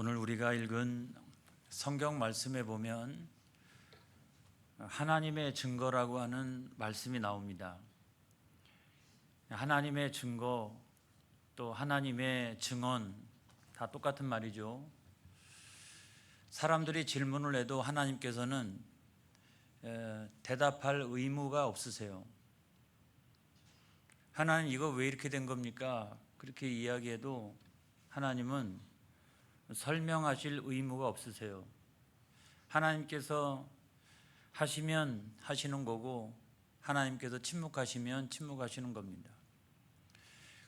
오늘 우리가 읽은 성경 말씀에 보면 하나님의 증거라고 하는 말씀이 나옵니다. 하나님의 증거 또 하나님의 증언 다 똑같은 말이죠. 사람들이 질문을 해도 하나님께서는 대답할 의무가 없으세요. 하나님 이거 왜 이렇게 된 겁니까? 그렇게 이야기해도 하나님은 설명하실 의무가 없으세요. 하나님께서 하시면 하시는 거고 하나님께서 침묵하시면 침묵하시는 겁니다.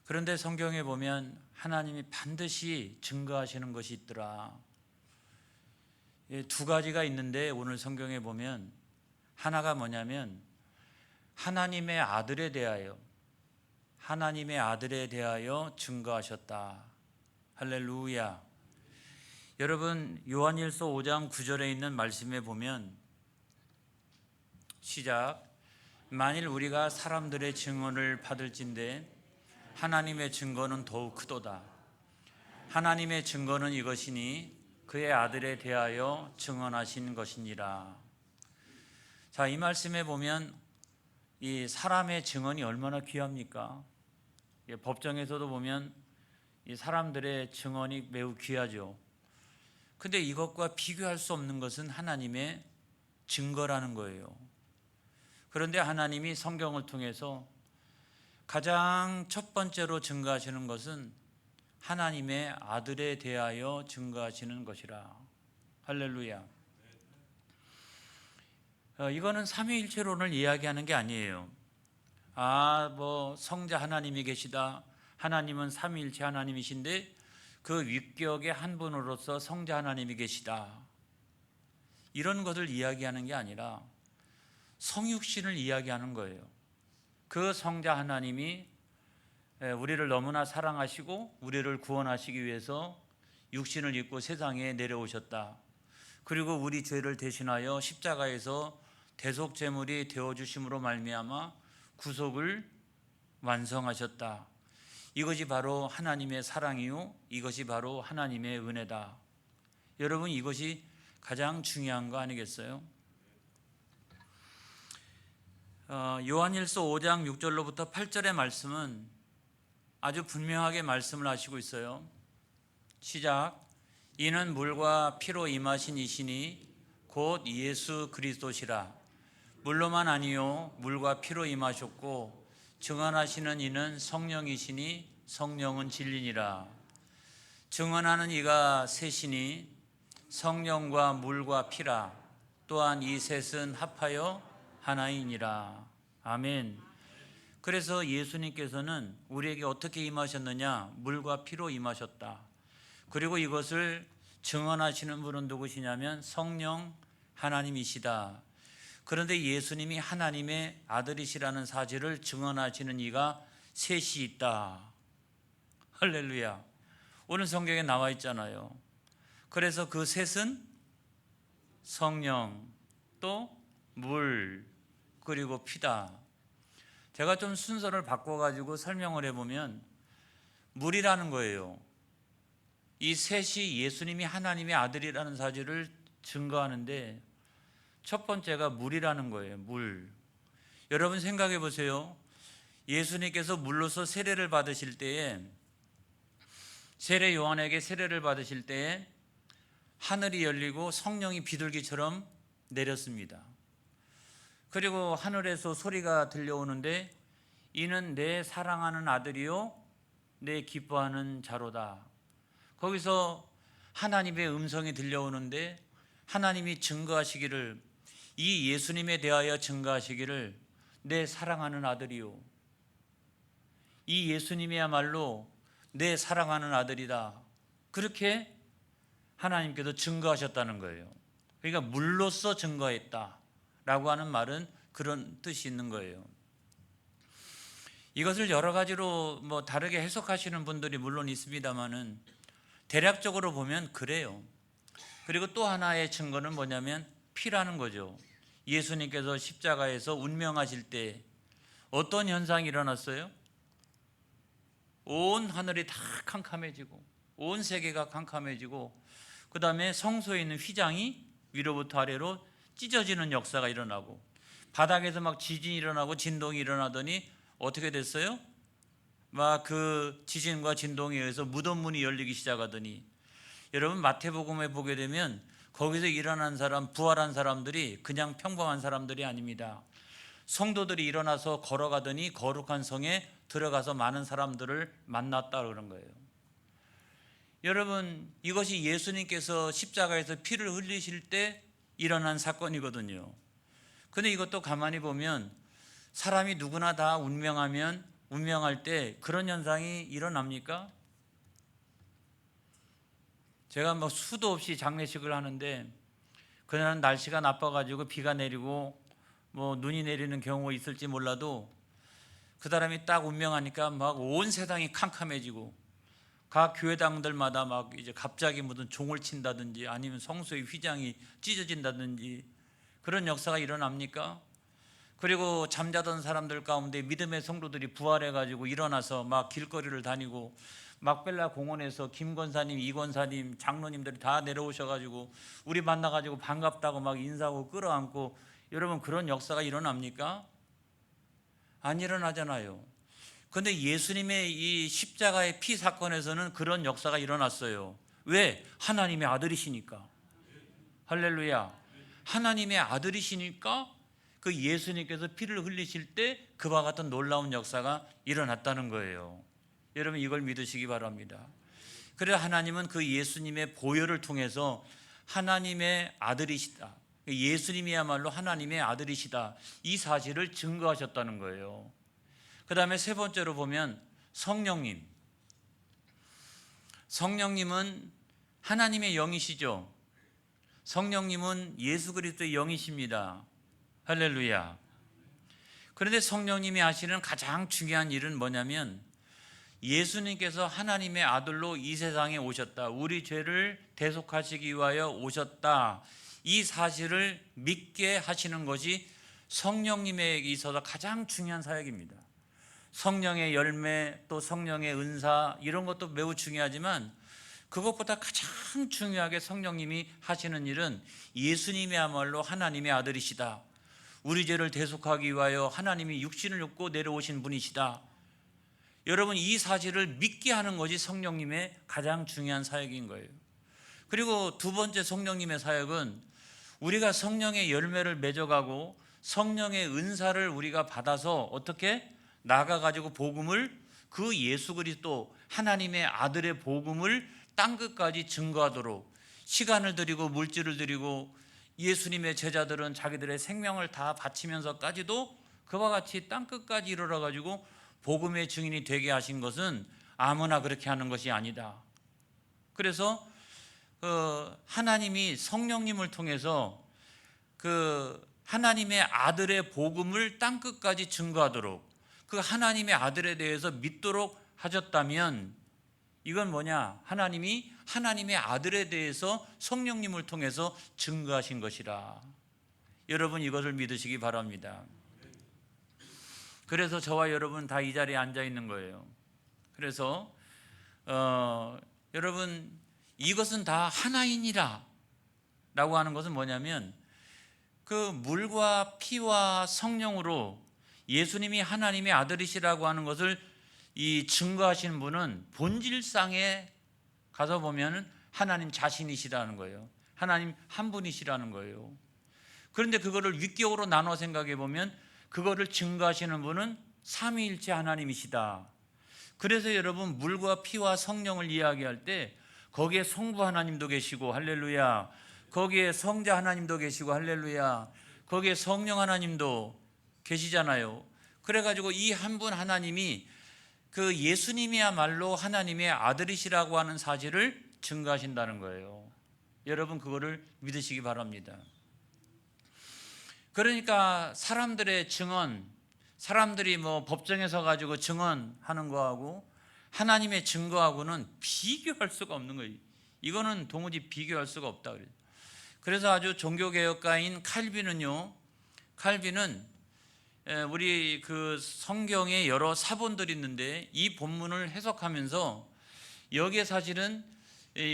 그런데 성경에 보면 하나님이 반드시 증거하시는 것이 있더라. 두 가지가 있는데 오늘 성경에 보면 하나가 뭐냐면 하나님의 아들에 대하여 증거하셨다. 할렐루야. 여러분 요한일서 5장 9절에 있는 말씀에 보면 시작. 만일 우리가 사람들의 증언을 받을진대 하나님의 증거는 더욱 크도다. 하나님의 증거는 이것이니 그의 아들에 대하여 증언하신 것이니라. 자, 이 말씀에 보면 이 사람의 증언이 얼마나 귀합니까? 법정에서도 보면 이 사람들의 증언이 매우 귀하죠. 근데 이것과 비교할 수 없는 것은 하나님의 증거라는 거예요. 그런데 하나님이 성경을 통해서 가장 첫 번째로 증거하시는 것은 하나님의 아들에 대하여 증거하시는 것이라. 할렐루야. 이거는 삼위일체론을 이야기하는 게 아니에요. 성자 하나님이 계시다. 하나님은 삼위일체 하나님이신데 그 윗격의 한 분으로서 성자 하나님이 계시다. 이런 것을 이야기하는 게 아니라 성육신을 이야기하는 거예요. 그 성자 하나님이 우리를 너무나 사랑하시고 우리를 구원하시기 위해서 육신을 입고 세상에 내려오셨다. 그리고 우리 죄를 대신하여 십자가에서 대속제물이 되어주심으로 말미암아 구속을 완성하셨다. 이것이 바로 하나님의 사랑이요 이것이 바로 하나님의 은혜다. 여러분 이것이 가장 중요한 거 아니겠어요? 요한일서 5장 6절로부터 8절의 말씀은 아주 분명하게 말씀을 하시고 있어요. 시작. 이는 물과 피로 임하신 이시니 곧 예수 그리스도시라. 물로만 아니요 물과 피로 임하셨고 증언하시는 이는 성령이시니 성령은 진리니라. 증언하는 이가 셋이니 성령과 물과 피라. 또한 이 셋은 합하여 하나이니라. 아멘. 그래서 예수님께서는 우리에게 어떻게 임하셨느냐? 물과 피로 임하셨다. 그리고 이것을 증언하시는 분은 누구시냐면 성령 하나님이시다. 그런데 예수님이 하나님의 아들이시라는 사실을 증언하시는 이가 셋이 있다. 할렐루야. 오늘 성경에 나와 있잖아요. 그래서 그 셋은 성령, 또 물, 그리고 피다. 제가 좀 순서를 바꿔가지고 설명을 해보면 물이라는 거예요. 이 셋이 예수님이 하나님의 아들이라는 사실을 증거하는데 첫 번째가 물이라는 거예요. 물. 여러분 생각해 보세요. 예수님께서 물로서 세례를 받으실 때에 세례 요한에게 세례를 받으실 때에 하늘이 열리고 성령이 비둘기처럼 내렸습니다. 그리고 하늘에서 소리가 들려오는데 이는 내 사랑하는 아들이요 내 기뻐하는 자로다. 거기서 하나님의 음성이 들려오는데 하나님이 증거하시기를 이 예수님에 대하여 증거하시기를 내 사랑하는 아들이요. 이 예수님이야말로 내 사랑하는 아들이다. 그렇게 하나님께서 증거하셨다는 거예요. 그러니까 물로써 증거했다라고 하는 말은 그런 뜻이 있는 거예요. 이것을 여러 가지로 다르게 해석하시는 분들이 물론 있습니다만은 대략적으로 보면 그래요. 그리고 또 하나의 증거는 뭐냐면 피라는 거죠. 예수님께서 십자가에서 운명하실 때 어떤 현상이 일어났어요? 온 하늘이 다 캄캄해지고 온 세계가 캄캄해지고 그 다음에 성소에 있는 휘장이 위로부터 아래로 찢어지는 역사가 일어나고 바닥에서 막 지진이 일어나고 진동이 일어나더니 어떻게 됐어요? 막 그 지진과 진동에 의해서 무덤 문이 열리기 시작하더니 여러분 마태복음에 보게 되면 거기서 일어난 사람, 부활한 사람들이 그냥 평범한 사람들이 아닙니다. 성도들이 일어나서 걸어가더니 거룩한 성에 들어가서 많은 사람들을 만났다 그런 거예요. 여러분 이것이 예수님께서 십자가에서 피를 흘리실 때 일어난 사건이거든요. 근데 이것도 가만히 보면 사람이 누구나 다 운명할 때 그런 현상이 일어납니까? 제가 뭐 수도 없이 장례식을 하는데 그날은 날씨가 나빠가지고 비가 내리고 뭐 눈이 내리는 경우가 있을지 몰라도 그 사람이 딱 운명하니까 막 온 세상이 캄캄해지고 각 교회당들마다 막 이제 갑자기 무슨 종을 친다든지 아니면 성소의 휘장이 찢어진다든지 그런 역사가 일어납니까? 그리고 잠자던 사람들 가운데 믿음의 성도들이 부활해가지고 일어나서 막 길거리를 다니고 막벨라 공원에서 김 권사님, 이 권사님, 장로님들이 다 내려오셔가지고 우리 만나가지고 반갑다고 막 인사하고 끌어안고 여러분 그런 역사가 일어납니까? 안 일어나잖아요. 그런데 예수님의 이 십자가의 피 사건에서는 그런 역사가 일어났어요. 왜? 하나님의 아들이시니까. 할렐루야. 하나님의 아들이시니까 그 예수님께서 피를 흘리실 때 그와 같은 놀라운 역사가 일어났다는 거예요. 여러분 이걸 믿으시기 바랍니다. 그래서 하나님은 그 예수님의 보혈을 통해서 하나님의 아들이시다, 예수님이야말로 하나님의 아들이시다, 이 사실을 증거하셨다는 거예요. 그 다음에 세 번째로 보면 성령님은 하나님의 영이시죠. 성령님은 예수 그리스도의 영이십니다. 할렐루야. 그런데 성령님이 하시는 가장 중요한 일은 뭐냐면 예수님께서 하나님의 아들로 이 세상에 오셨다, 우리 죄를 대속하시기 위하여 오셨다, 이 사실을 믿게 하시는 것이 성령님에게 있어서 가장 중요한 사역입니다. 성령의 열매 또 성령의 은사 이런 것도 매우 중요하지만 그것보다 가장 중요하게 성령님이 하시는 일은 예수님이야말로 하나님의 아들이시다, 우리 죄를 대속하기 위하여 하나님이 육신을 입고 내려오신 분이시다, 여러분 이 사실을 믿게 하는 것이 성령님의 가장 중요한 사역인 거예요. 그리고 두 번째 성령님의 사역은 우리가 성령의 열매를 맺어가고 성령의 은사를 우리가 받아서 어떻게 나가가지고 복음을, 그 예수 그리스도 하나님의 아들의 복음을 땅끝까지 증거하도록 시간을 들이고 물질을 들이고 예수님의 제자들은 자기들의 생명을 다 바치면서까지도 그와 같이 땅끝까지 이르러가지고 복음의 증인이 되게 하신 것은 아무나 그렇게 하는 것이 아니다. 그래서 하나님이 성령님을 통해서 그 하나님의 아들의 복음을 땅끝까지 증거하도록 그 하나님의 아들에 대해서 믿도록 하셨다면 이건 뭐냐? 하나님이 하나님의 아들에 대해서 성령님을 통해서 증거하신 것이라. 여러분 이것을 믿으시기 바랍니다. 그래서 저와 여러분 다 이 자리에 앉아 있는 거예요. 그래서 여러분 이것은 다 하나이니라 라고 하는 것은 뭐냐면 그 물과 피와 성령으로 예수님이 하나님의 아들이시라고 하는 것을 이 증거하신 분은 본질상에 가서 보면 하나님 자신이시라는 거예요. 하나님 한 분이시라는 거예요. 그런데 그거를 윗격으로 나눠 생각해 보면 그거를 증거하시는 분은 삼위일체 하나님이시다. 그래서 여러분 물과 피와 성령을 이야기할 때 거기에 성부 하나님도 계시고 할렐루야, 거기에 성자 하나님도 계시고 할렐루야, 거기에 성령 하나님도 계시잖아요. 그래가지고 이 한 분 하나님이 그 예수님이야말로 하나님의 아들이시라고 하는 사실을 증거하신다는 거예요. 여러분 그거를 믿으시기 바랍니다. 그러니까 사람들의 증언, 사람들이 뭐 법정에 서 가지고 증언하는 거하고 하나님의 증거하고는 비교할 수가 없는 거예요. 이거는 도무지 비교할 수가 없다 그래요. 그래서 아주 종교개혁가인 칼빈은 우리 그 성경에 여러 사본들이 있는데 이 본문을 해석하면서 여기에 사실은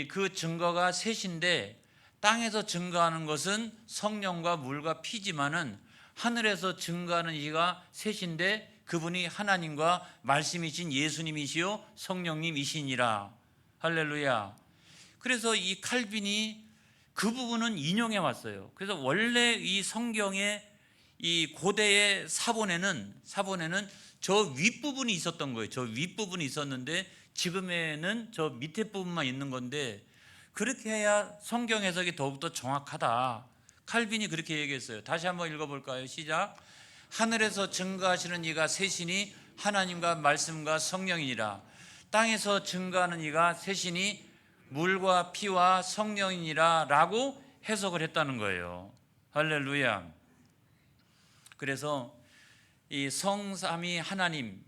그 증거가 셋인데, 땅에서 증거하는 것은 성령과 물과 피지만은 하늘에서 증거하는 이가 셋인데 그분이 하나님과 말씀이신 예수님이시요 성령님이시니라. 할렐루야. 그래서 이 칼빈이 그 부분은 인용해 왔어요. 그래서 원래 이 성경의 이 고대의 사본에는 저 윗부분이 있었던 거예요. 저 윗부분이 있었는데 지금에는 저 밑에 부분만 있는 건데, 그렇게 해야 성경 해석이 더욱더 정확하다. 칼빈이 그렇게 얘기했어요. 다시 한번 읽어볼까요? 시작. 하늘에서 증거하시는 이가 셋이니 하나님과 말씀과 성령이니라. 땅에서 증거하는 이가 셋이니 물과 피와 성령이니라 라고 해석을 했다는 거예요. 할렐루야. 그래서 이 성삼위 하나님,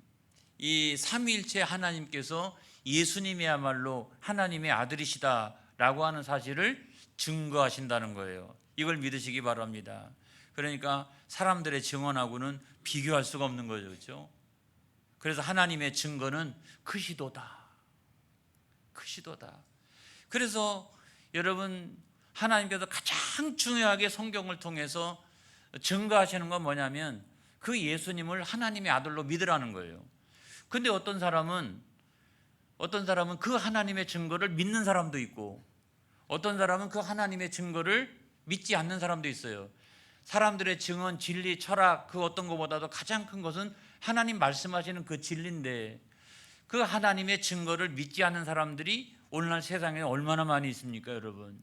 이 삼위일체 하나님께서 예수님이야말로 하나님의 아들이시다라고 하는 사실을 증거하신다는 거예요. 이걸 믿으시기 바랍니다. 그러니까 사람들의 증언하고는 비교할 수가 없는 거죠. 그렇죠? 그래서 하나님의 증거는 크시도다. 크시도다. 그래서 여러분, 하나님께서 가장 중요하게 성경을 통해서 증거하시는 건 뭐냐면 그 예수님을 하나님의 아들로 믿으라는 거예요. 근데 어떤 사람은 그 하나님의 증거를 믿는 사람도 있고, 어떤 사람은 그 하나님의 증거를 믿지 않는 사람도 있어요. 사람들의 증언, 진리, 철학, 그 어떤 것보다도 가장 큰 것은 하나님 말씀하시는 그 진리인데, 그 하나님의 증거를 믿지 않는 사람들이 오늘날 세상에 얼마나 많이 있습니까, 여러분?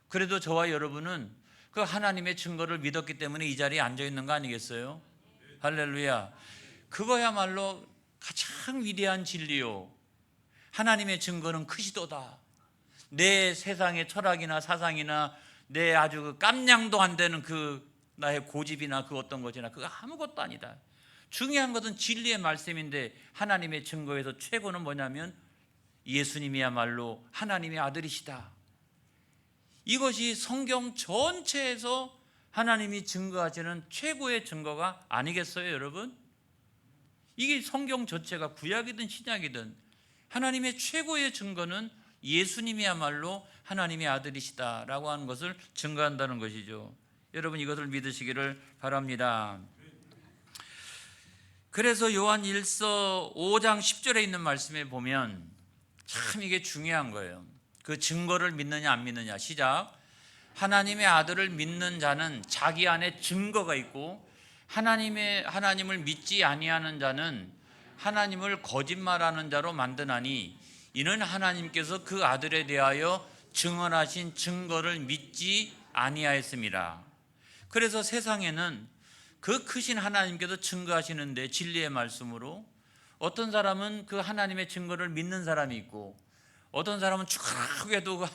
그래도 저와 여러분은 그 하나님의 증거를 믿었기 때문에 이 자리에 앉아 있는 거 아니겠어요? 할렐루야. 그거야말로 가장 위대한 진리요. 하나님의 증거는 크시도다. 내 세상의 철학이나 사상이나 내 아주 그 깜냥도 안 되는 그 나의 고집이나 그 어떤 것이나 그거 아무것도 아니다. 중요한 것은 진리의 말씀인데, 하나님의 증거에서 최고는 뭐냐면 예수님이야말로 하나님의 아들이시다. 이것이 성경 전체에서 하나님이 증거하시는 최고의 증거가 아니겠어요, 여러분? 이게 성경 전체가 구약이든 신약이든 하나님의 최고의 증거는 예수님이야말로 하나님의 아들이시다라고 하는 것을 증거한다는 것이죠. 여러분, 이것을 믿으시기를 바랍니다. 그래서 요한 1서 5장 10절에 있는 말씀에 보면 참 이게 중요한 거예요. 그 증거를 믿느냐 안 믿느냐. 시작. 하나님의 아들을 믿는 자는 자기 안에 증거가 있고, 하나님을 믿지 아니하는 자는 하나님을 거짓말하는 자로 만드나니, 이는 하나님께서 그 아들에 대하여 증언하신 증거를 믿지 아니하였습니다. 그래서 세상에는 그 크신 하나님께서 증거하시는데, 진리의 말씀으로 어떤 사람은 그 하나님의 증거를 믿는 사람이 있고, 어떤 사람은 추하게도 그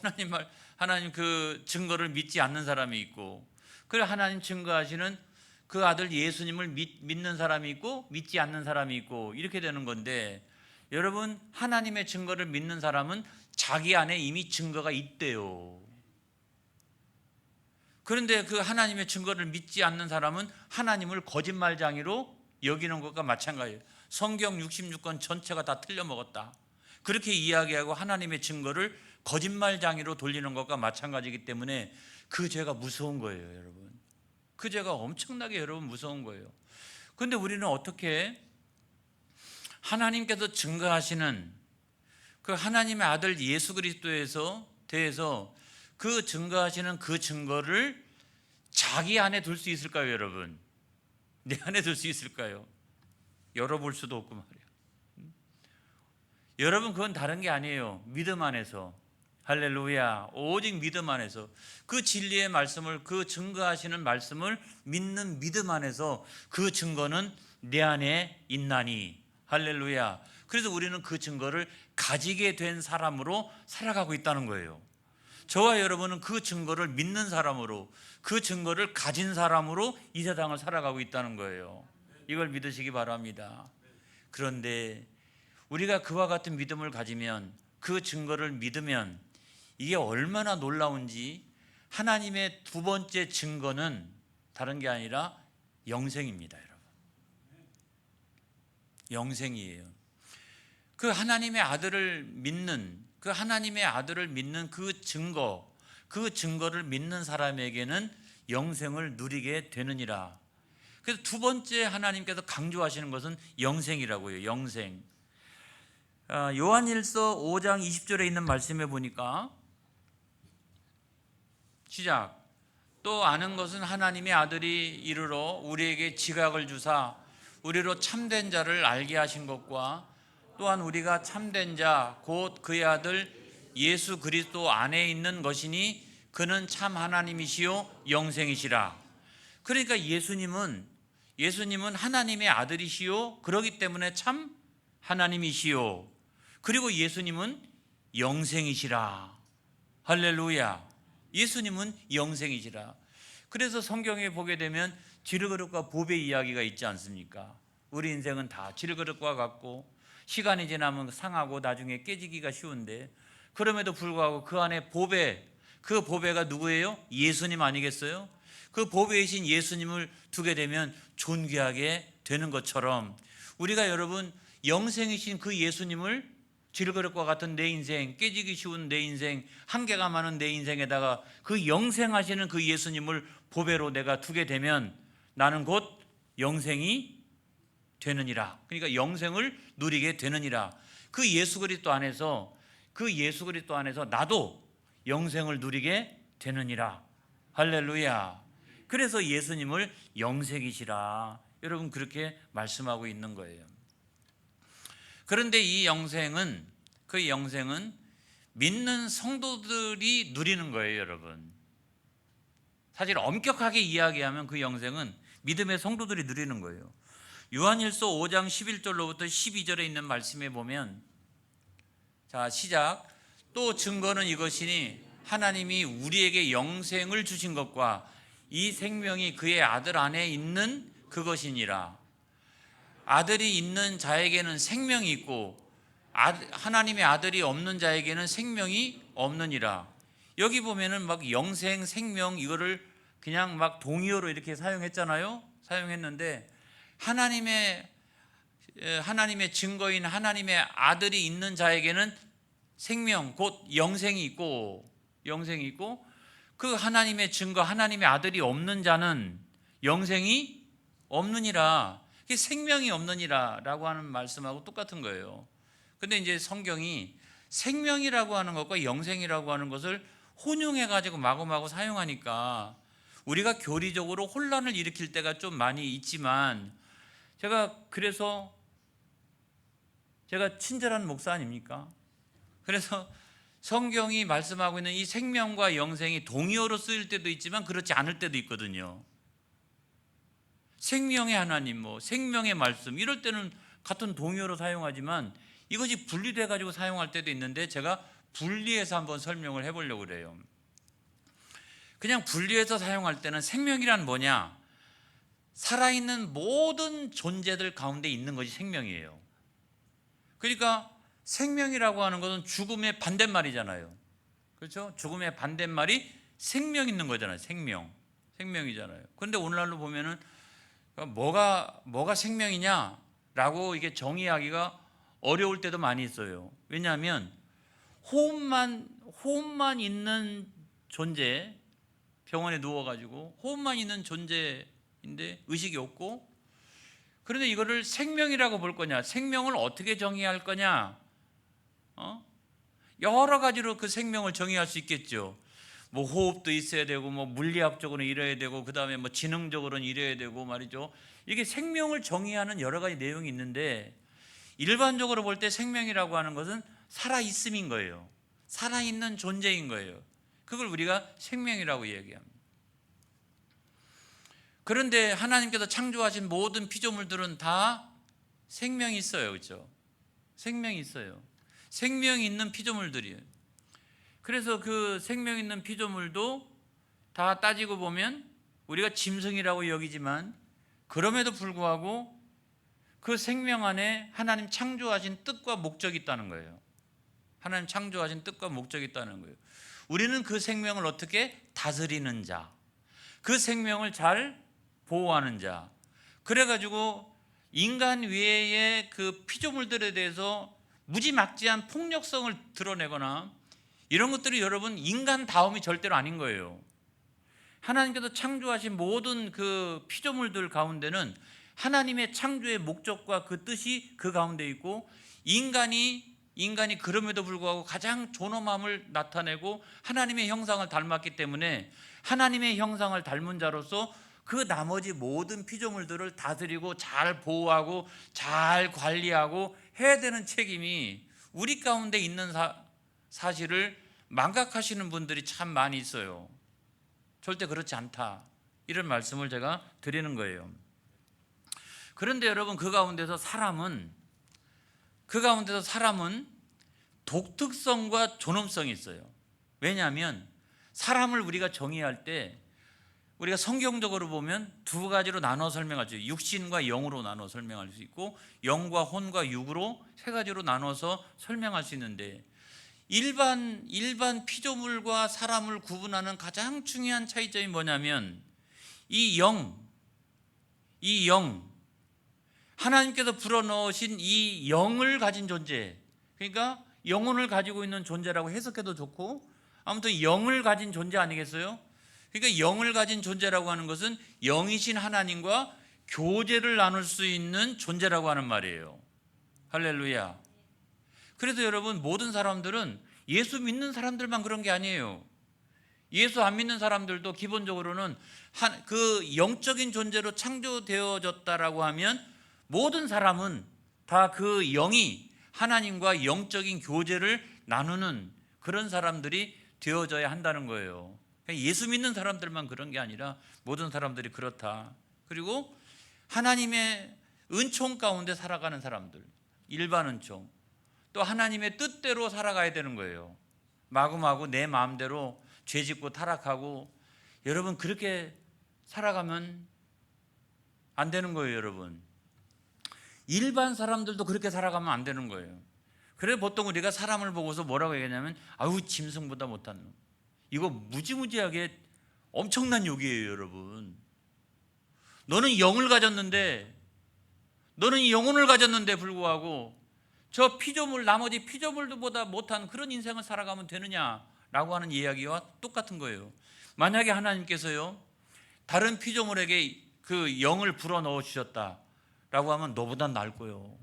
하나님 그 증거를 믿지 않는 사람이 있고, 그리고 하나님 증거하시는 그 아들 예수님을 믿는 사람이 있고 믿지 않는 사람이 있고, 이렇게 되는 건데, 여러분, 하나님의 증거를 믿는 사람은 자기 안에 이미 증거가 있대요. 그런데 그 하나님의 증거를 믿지 않는 사람은 하나님을 거짓말장이로 여기는 것과 마찬가지예요. 성경 66권 전체가 다 틀려먹었다, 그렇게 이야기하고 하나님의 증거를 거짓말장이로 돌리는 것과 마찬가지이기 때문에 그 죄가 무서운 거예요, 여러분. 그 죄가 엄청나게 여러분 무서운 거예요. 그런데 우리는 어떻게 하나님께서 증거하시는 그 하나님의 아들 예수 그리스도에서 대해서 그 증거하시는 그 증거를 자기 안에 둘 수 있을까요, 여러분? 내 안에 둘 수 있을까요? 열어볼 수도 없고 말이에요. 여러분, 그건 다른 게 아니에요. 믿음 안에서. 할렐루야. 오직 믿음 안에서 그 진리의 말씀을, 그 증거하시는 말씀을 믿는 믿음 안에서 그 증거는 내 안에 있나니. 할렐루야. 그래서 우리는 그 증거를 가지게 된 사람으로 살아가고 있다는 거예요. 저와 여러분은 그 증거를 믿는 사람으로, 그 증거를 가진 사람으로 이 세상을 살아가고 있다는 거예요. 이걸 믿으시기 바랍니다. 그런데 우리가 그와 같은 믿음을 가지면, 그 증거를 믿으면 이게 얼마나 놀라운지, 하나님의 두 번째 증거는 다른 게 아니라 영생입니다, 여러분. 영생이에요. 그 하나님의 아들을 믿는 그 증거, 그 증거를 믿는 사람에게는 영생을 누리게 되느니라. 그래서 두 번째 하나님께서 강조하시는 것은 영생이라고요. 영생. 요한일서 5장 20절에 있는 말씀에 보니까 시작. 또 아는 것은 하나님의 아들이 이르러 우리에게 지각을 주사 우리로 참된 자를 알게 하신 것과 또한 우리가 참된 자 곧 그의 아들 예수 그리스도 안에 있는 것이니 그는 참 하나님이시요 영생이시라. 그러니까 예수님은 하나님의 아들이시요 그러기 때문에 참 하나님이시요 그리고 예수님은 영생이시라. 할렐루야. 예수님은 영생이시라. 그래서 성경에 보게 되면 질그릇과 보배 이야기가 있지 않습니까? 우리 인생은 다 질그릇과 같고 시간이 지나면 상하고 나중에 깨지기가 쉬운데 그럼에도 불구하고 그 안에 그 보배가 누구예요? 예수님 아니겠어요? 그 보배이신 예수님을 두게 되면 존귀하게 되는 것처럼 우리가 여러분 영생이신 그 예수님을 질그릇과 같은 내 인생, 깨지기 쉬운 내 인생, 한계가 많은 내 인생에다가 그 영생하시는 그 예수님을 보배로 내가 두게 되면 나는 곧 영생이 되느니라. 그러니까 영생을 누리게 되느니라. 그 예수 그리스도 안에서 나도 영생을 누리게 되느니라. 할렐루야. 그래서 예수님을 영생이시라. 여러분 그렇게 말씀하고 있는 거예요. 그런데 그 영생은 믿는 성도들이 누리는 거예요, 여러분. 사실 엄격하게 이야기하면 그 영생은 믿음의 성도들이 누리는 거예요. 요한일서 5장 11절로부터 12절에 있는 말씀에 보면 자, 시작. 또 증거는 이것이니 하나님이 우리에게 영생을 주신 것과 이 생명이 그의 아들 안에 있는 그것이니라. 아들이 있는 자에게는 생명이 있고 하나님의 아들이 없는 자에게는 생명이 없느니라. 여기 보면은 막 영생, 생명 이거를 그냥 막 동의어로 이렇게 사용했잖아요. 사용했는데 하나님의 증거인 하나님의 아들이 있는 자에게는 생명 곧 영생이 있고 그 하나님의 증거 하나님의 아들이 없는 자는 영생이 없느니라. 생명이 없느니라 라고 하는 말씀하고 똑같은 거예요. 근데 이제 성경이 생명이라고 하는 것과 영생이라고 하는 것을 혼용해 가지고 마구마구 사용하니까 우리가 교리적으로 혼란을 일으킬 때가 좀 많이 있지만 그래서 제가 친절한 목사 아닙니까? 그래서 성경이 말씀하고 있는 이 생명과 영생이 동의어로 쓰일 때도 있지만 그렇지 않을 때도 있거든요. 생명의 하나님, 생명의 말씀 이럴 때는 같은 동의어로 사용하지만 이것이 분리돼 가지고 사용할 때도 있는데 제가 분리해서 한번 설명을 해보려고 그래요. 그냥 분리해서 사용할 때는 생명이란 뭐냐? 살아있는 모든 존재들 가운데 있는 것이 생명이에요. 그러니까 생명이라고 하는 것은 죽음의 반대말이잖아요. 그렇죠? 죽음의 반대말이 생명 있는 거잖아요. 생명이잖아요. 그런데 오늘날로 보면은 뭐가 생명이냐라고 이게 정의하기가 어려울 때도 많이 있어요. 왜냐하면 호흡만 있는 존재, 병원에 누워가지고 호흡만 있는 존재인데 의식이 없고, 그런데 이거를 생명이라고 볼 거냐, 생명을 어떻게 정의할 거냐, 여러 가지로 그 생명을 정의할 수 있겠죠. 호흡도 있어야 되고, 물리학적으로는 이래야 되고, 그 다음에 지능적으로는 이래야 되고 말이죠. 이게 생명을 정의하는 여러 가지 내용이 있는데, 일반적으로 볼 때 생명이라고 하는 것은 살아있음인 거예요. 살아있는 존재인 거예요. 그걸 우리가 생명이라고 얘기합니다. 그런데 하나님께서 창조하신 모든 피조물들은 다 생명이 있어요. 그렇죠? 생명이 있어요. 생명이 있는 피조물들이에요. 그래서 그 생명 있는 피조물도 다 따지고 보면 우리가 짐승이라고 여기지만 그럼에도 불구하고 그 생명 안에 하나님 창조하신 뜻과 목적이 있다는 거예요. 하나님 창조하신 뜻과 목적이 있다는 거예요. 우리는 그 생명을 어떻게 다스리는 자, 그 생명을 잘 보호하는 자, 그래가지고 인간 외의 그 피조물들에 대해서 무지막지한 폭력성을 드러내거나 이런 것들이 여러분 인간다움이 절대로 아닌 거예요. 하나님께서 창조하신 모든 그 피조물들 가운데는 하나님의 창조의 목적과 그 뜻이 그 가운데 있고, 인간이 그럼에도 불구하고 가장 존엄함을 나타내고 하나님의 형상을 닮았기 때문에 하나님의 형상을 닮은 자로서 그 나머지 모든 피조물들을 다스리고 잘 보호하고 잘 관리하고 해야 되는 책임이 우리 가운데 있는 사실을 망각하시는 분들이 참 많이 있어요. 절대 그렇지 않다, 이런 말씀을 제가 드리는 거예요. 그런데 여러분, 그 가운데서 사람은 독특성과 존엄성이 있어요. 왜냐하면 사람을 우리가 정의할 때 우리가 성경적으로 보면 두 가지로 나눠 설명할 수 있어요. 육신과 영으로 나눠 설명할 수 있고, 영과 혼과 육으로 세 가지로 나눠서 설명할 수 있는데, 일반 피조물과 사람을 구분하는 가장 중요한 차이점이 뭐냐면 이 영, 하나님께서 불어넣으신 이 영을 가진 존재, 그러니까 영혼을 가지고 있는 존재라고 해석해도 좋고, 아무튼 영을 가진 존재 아니겠어요? 그러니까 영을 가진 존재라고 하는 것은 영이신 하나님과 교제를 나눌 수 있는 존재라고 하는 말이에요. 할렐루야. 그래서 여러분, 모든 사람들은 예수 믿는 사람들만 그런 게 아니에요. 예수 안 믿는 사람들도 기본적으로는 그 영적인 존재로 창조되어졌다라고 하면 모든 사람은 다 그 영이 하나님과 영적인 교제를 나누는 그런 사람들이 되어져야 한다는 거예요. 예수 믿는 사람들만 그런 게 아니라 모든 사람들이 그렇다. 그리고 하나님의 은총 가운데 살아가는 사람들, 일반 은총, 또 하나님의 뜻대로 살아가야 되는 거예요. 마구마구 내 마음대로 죄짓고 타락하고, 여러분 그렇게 살아가면 안 되는 거예요. 여러분, 일반 사람들도 그렇게 살아가면 안 되는 거예요. 그래 보통 우리가 사람을 보고서 뭐라고 얘기하냐면, 아유 짐승보다 못한 놈. 이거 무지무지하게 엄청난 욕이에요. 여러분, 너는 영을 가졌는데, 너는 영혼을 가졌는데 불구하고 저 피조물, 나머지 피조물들보다 못한 그런 인생을 살아가면 되느냐라고 하는 이야기와 똑같은 거예요. 만약에 하나님께서요 다른 피조물에게 그 영을 불어넣어 주셨다라고 하면 너보다 나을 거예요,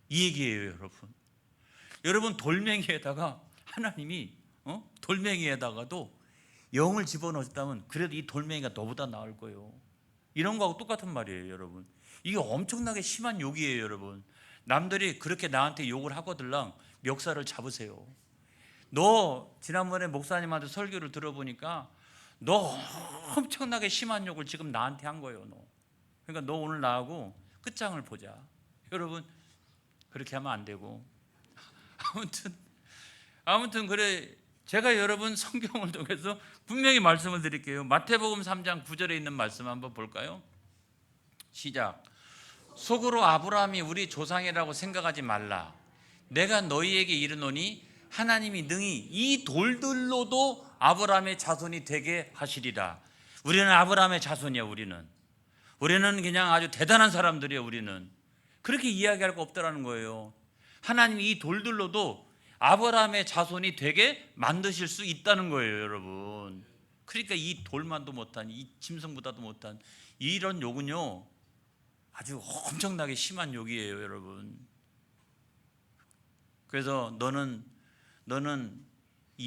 이 얘기예요. 여러분 돌멩이에다가 하나님이 돌멩이에다가도 영을 집어넣었다면 그래도 이 돌멩이가 너보다 나을 거예요. 이런 거하고 똑같은 말이에요. 여러분, 이게 엄청나게 심한 욕이에요. 여러분, 남들이 그렇게 나한테 욕을 하거들랑 멱살을 잡으세요. 너 지난번에 목사님한테 설교를 들어보니까 너 엄청나게 심한 욕을 지금 나한테 한 거예요. 너. 그러니까 너 오늘 나하고 끝장을 보자. 여러분, 그렇게 하면 안 되고, 아무튼 그래, 제가 여러분 성경을 통해서 분명히 말씀을 드릴게요. 마태복음 3장 9절에 있는 말씀 한번 볼까요? 시작. 속으로 아브라함이 우리 조상이라고 생각하지 말라. 내가 너희에게 이르노니 하나님이 능히 이 돌들로도 아브라함의 자손이 되게 하시리라. 우리는 아브라함의 자손이야. 우리는 그냥 아주 대단한 사람들이에요. 우리는 그렇게 이야기할 거 없다라는 거예요. 하나님이 이 돌들로도 아브라함의 자손이 되게 만드실 수 있다는 거예요. 여러분, 그러니까 이 돌만도 못한, 이 짐승보다도 못한 이런 욕은요 아주 엄청나게 심한 욕이에요. 여러분, 그래서 너는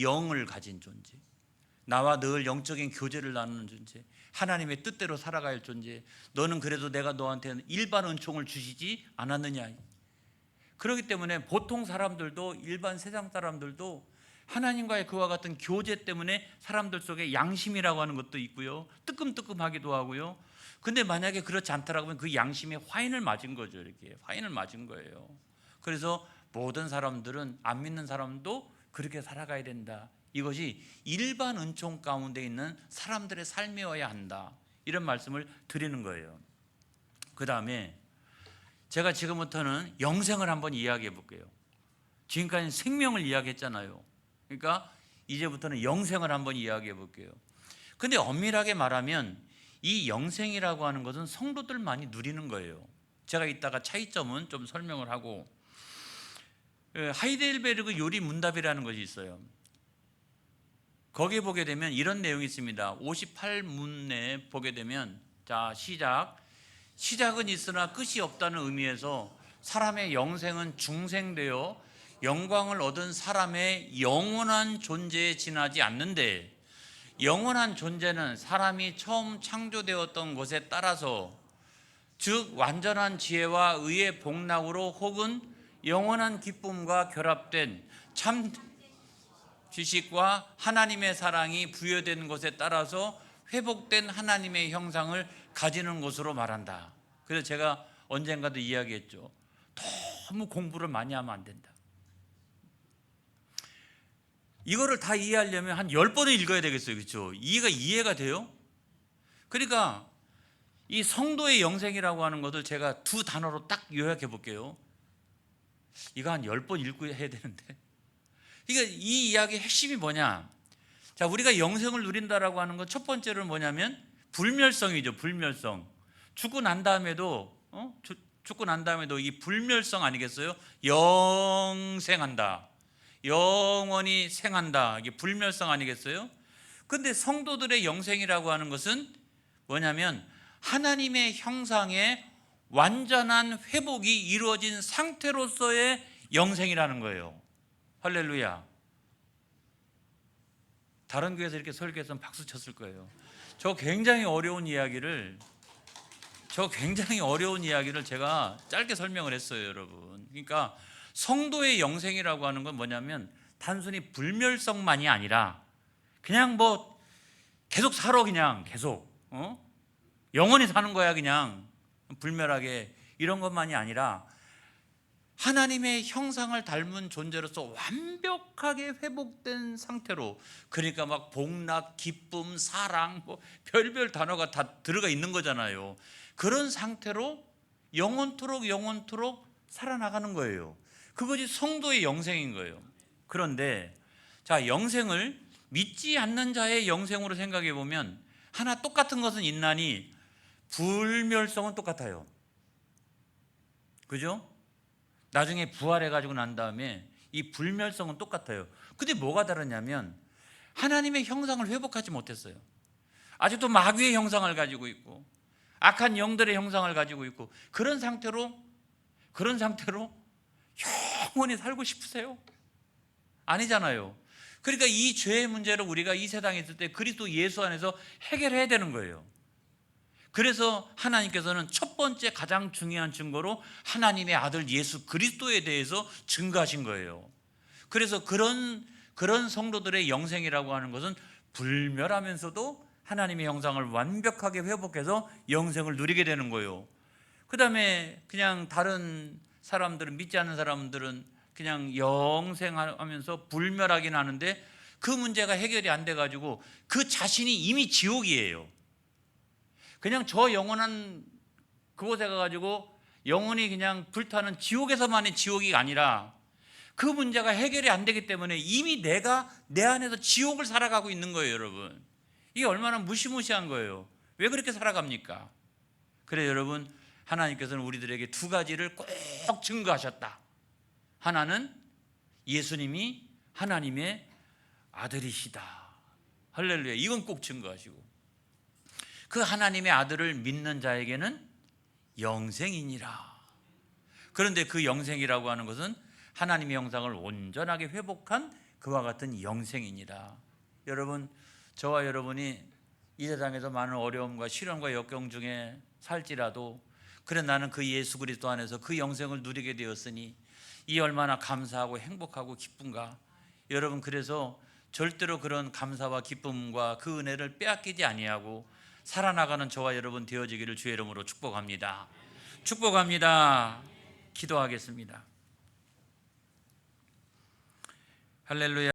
영을 가진 존재, 나와 늘 영적인 교제를 나누는 존재, 하나님의 뜻대로 살아갈 존재, 너는 그래도 내가 너한테 일반 은총을 주시지 않았느냐. 그렇기 때문에 보통 사람들도, 일반 세상 사람들도 하나님과의 그와 같은 교제 때문에 사람들 속에 양심이라고 하는 것도 있고요, 뜨끔뜨끔하기도 하고요. 근데 만약에 그렇지 않다라고 하면 그 양심에 화인을 맞은 거죠. 이렇게 화인을 맞은 거예요. 그래서 모든 사람들은, 안 믿는 사람도 그렇게 살아가야 된다. 이것이 일반 은총 가운데 있는 사람들의 삶이어야 한다, 이런 말씀을 드리는 거예요. 그 다음에 제가 지금부터는 영생을 한번 이야기해 볼게요. 지금까지 생명을 이야기했잖아요. 그러니까 이제부터는 영생을 한번 이야기해 볼게요. 근데 엄밀하게 말하면 이 영생이라고 하는 것은 성도들만이 누리는 거예요. 제가 이따가 차이점은 좀 설명을 하고, 하이델베르그 요리 문답이라는 것이 있어요. 거기에 보게 되면 이런 내용이 있습니다. 58문에 보게 되면, 자, 시작은 있으나 끝이 없다는 의미에서 사람의 영생은 중생되어 영광을 얻은 사람의 영원한 존재에 지나지 않는데, 영원한 존재는 사람이 처음 창조되었던 것에 따라서, 즉 완전한 지혜와 의의 복락으로 혹은 영원한 기쁨과 결합된 참 지식과 하나님의 사랑이 부여된 것에 따라서 회복된 하나님의 형상을 가지는 것으로 말한다. 그래서 제가 언젠가도 이야기했죠. 너무 공부를 많이 하면 안 된다. 이거를 다 이해하려면 한 10번을 읽어야 되겠어요. 그렇죠? 이해가 돼요? 그러니까 이 성도의 영생이라고 하는 것을 제가 두 단어로 딱 요약해 볼게요. 이거 한 10번 읽고 해야 되는데, 그러니까 이 이야기의 핵심이 뭐냐? 자, 우리가 영생을 누린다라고 하는 건 첫 번째로는 뭐냐면 불멸성이죠. 불멸성. 죽고 난 다음에도 이 불멸성 아니겠어요? 영생한다, 영원히 생한다, 이게 불멸성 아니겠어요? 근데 성도들의 영생이라고 하는 것은 뭐냐면 하나님의 형상의 완전한 회복이 이루어진 상태로서의 영생이라는 거예요. 할렐루야. 다른 교회에서 이렇게 설교했으면 박수 쳤을 거예요. 저 굉장히 어려운 이야기를 제가 짧게 설명을 했어요, 여러분. 그러니까 성도의 영생이라고 하는 건 뭐냐면 단순히 불멸성만이 아니라 그냥 뭐 계속 살아, 그냥 계속 영원히 사는 거야, 그냥 불멸하게, 이런 것만이 아니라 하나님의 형상을 닮은 존재로서 완벽하게 회복된 상태로, 그러니까 막 복락, 기쁨, 사랑, 뭐 별별 단어가 다 들어가 있는 거잖아요. 그런 상태로 영원토록 살아나가는 거예요. 그것이 성도의 영생인 거예요. 그런데 자, 영생을 믿지 않는 자의 영생으로 생각해 보면 하나 똑같은 것은 있나니 불멸성은 똑같아요. 그죠? 나중에 부활해 가지고 난 다음에 이 불멸성은 똑같아요. 근데 뭐가 다르냐면 하나님의 형상을 회복하지 못했어요. 아직도 마귀의 형상을 가지고 있고 악한 영들의 형상을 가지고 있고, 그런 상태로 영원히 살고 싶으세요? 아니잖아요. 그러니까 이 죄의 문제를 우리가 이 세상에 있을 때 그리스도 예수 안에서 해결해야 되는 거예요. 그래서 하나님께서는 첫 번째 가장 중요한 증거로 하나님의 아들 예수 그리스도에 대해서 증거하신 거예요. 그래서 그런 성도들의 영생이라고 하는 것은 불멸하면서도 하나님의 형상을 완벽하게 회복해서 영생을 누리게 되는 거예요. 그 다음에 그냥 다른 사람들은, 믿지 않는 사람들은 그냥 영생하면서 불멸하긴 하는데 그 문제가 해결이 안 돼가지고 그 자신이 이미 지옥이에요. 그냥 저 영원한 그곳에 가가지고 영원히 그냥 불타는 지옥에서만의 지옥이 아니라 그 문제가 해결이 안 되기 때문에 이미 내가 내 안에서 지옥을 살아가고 있는 거예요, 여러분. 이게 얼마나 무시무시한 거예요. 왜 그렇게 살아갑니까? 그래, 여러분, 하나님께서는 우리들에게 두 가지를 꼭 증거하셨다. 하나는 예수님이 하나님의 아들이시다. 할렐루야. 이건 꼭 증거하시고, 그 하나님의 아들을 믿는 자에게는 영생이니라. 그런데 그 영생이라고 하는 것은 하나님의 형상을 온전하게 회복한 그와 같은 영생이니라. 여러분, 저와 여러분이 이 세상에서 많은 어려움과 시련과 역경 중에 살지라도, 그래 나는 그 예수 그리스도 안에서 그 영생을 누리게 되었으니 이 얼마나 감사하고 행복하고 기쁜가. 여러분, 그래서 절대로 그런 감사와 기쁨과 그 은혜를 빼앗기지 아니하고 살아나가는 저와 여러분 되어지기를 주의 이름으로 축복합니다. 축복합니다. 기도하겠습니다. 할렐루야.